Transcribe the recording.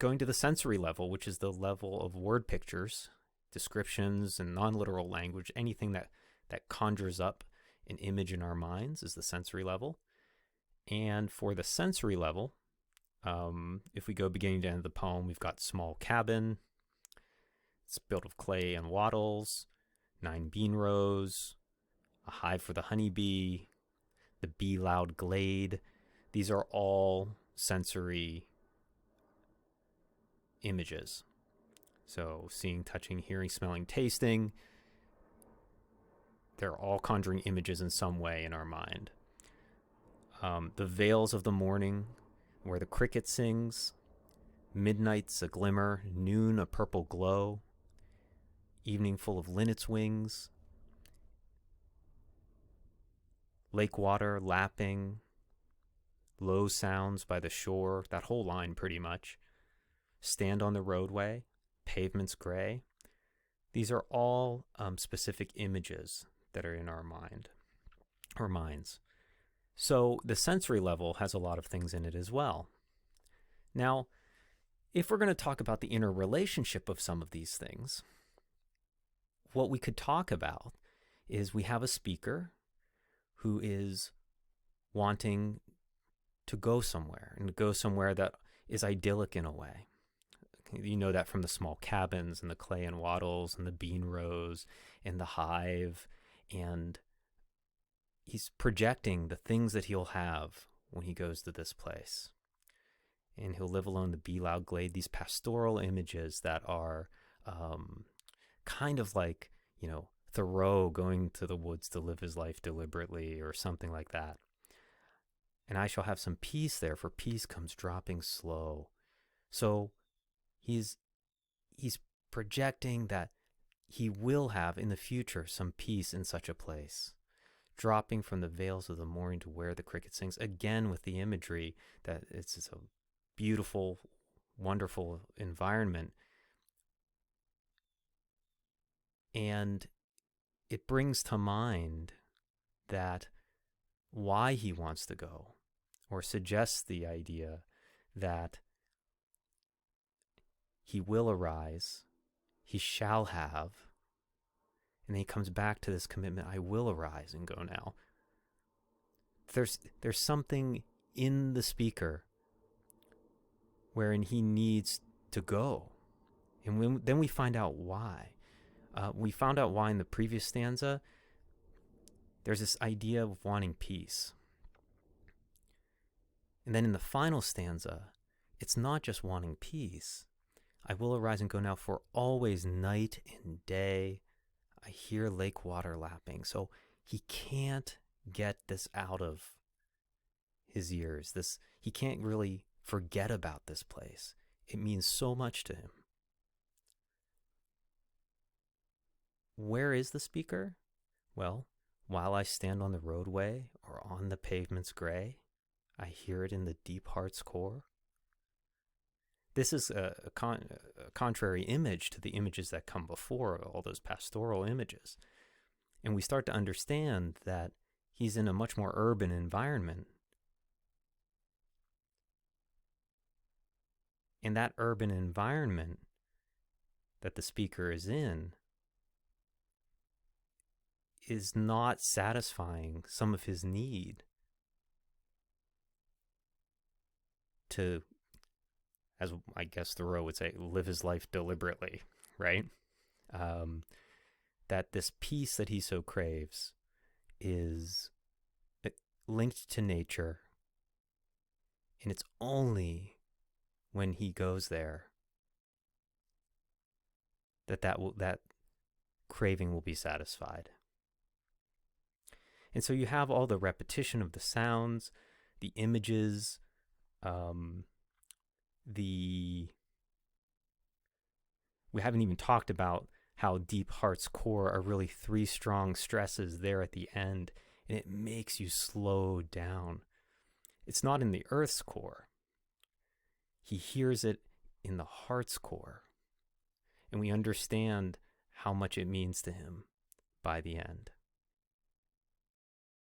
going to the sensory level, which is the level of word pictures, descriptions, and non-literal language. Anything that conjures up an image in our minds is the sensory level. And for the sensory level, if we go beginning to end of the poem, we've got small cabin. It's built of clay and wattles, 9 bean rows, a hive for the honeybee, the bee-loud glade. These are all sensory images. So seeing, touching, hearing, smelling, tasting, they're all conjuring images in some way in our mind. The veils of the morning, where the cricket sings, midnight's a glimmer, noon a purple glow, evening full of linnet's wings, lake water lapping, low sounds by the shore, that whole line pretty much, stand on the roadway, pavements gray. These are all specific images that are in our mind or minds. So the sensory level has a lot of things in it as well. Now, if we're going to talk about the interrelationship of some of these things, what we could talk about is we have a speaker who is wanting to go somewhere, and to go somewhere that is idyllic in a way. You know that from the small cabins and the clay and wattles and the bean rows and the hive. And he's projecting the things that he'll have when he goes to this place. And he'll live alone the bee-loud glade, these pastoral images that are kind of like, Thoreau going to the woods to live his life deliberately or something like that. And I shall have some peace there, for peace comes dropping slow. So he's projecting that he will have in the future some peace in such a place, dropping from the veils of the morning to where the cricket sings, again with the imagery that it's a beautiful, wonderful environment. And it brings to mind that why he wants to go, or suggests the idea that he will arise, he shall have, and then he comes back to this commitment, I will arise and go now. There's something in the speaker wherein he needs to go. And then we find out why. We found out why in the previous stanza. There's this idea of wanting peace. And then in the final stanza, it's not just wanting peace. I will arise and go now, for always night and day I hear lake water lapping. So he can't get this out of his ears. He can't really forget about this place. It means so much to him. Where is the speaker? Well, while I stand on the roadway or on the pavement's gray, I hear it in the deep heart's core. This is a contrary image to the images that come before, all those pastoral images. And we start to understand that he's in a much more urban environment. And that urban environment that the speaker is in is not satisfying some of his need to, as I guess Thoreau would say, live his life deliberately, right? That this peace that he so craves is linked to nature, and it's only when he goes there that craving will be satisfied. And so you have all the repetition of the sounds, the images, we haven't even talked about how deep heart's core are really 3 strong stresses there at the end, and it makes you slow down. It's not in the earth's core. He hears it in the heart's core, and we understand how much it means to him by the end.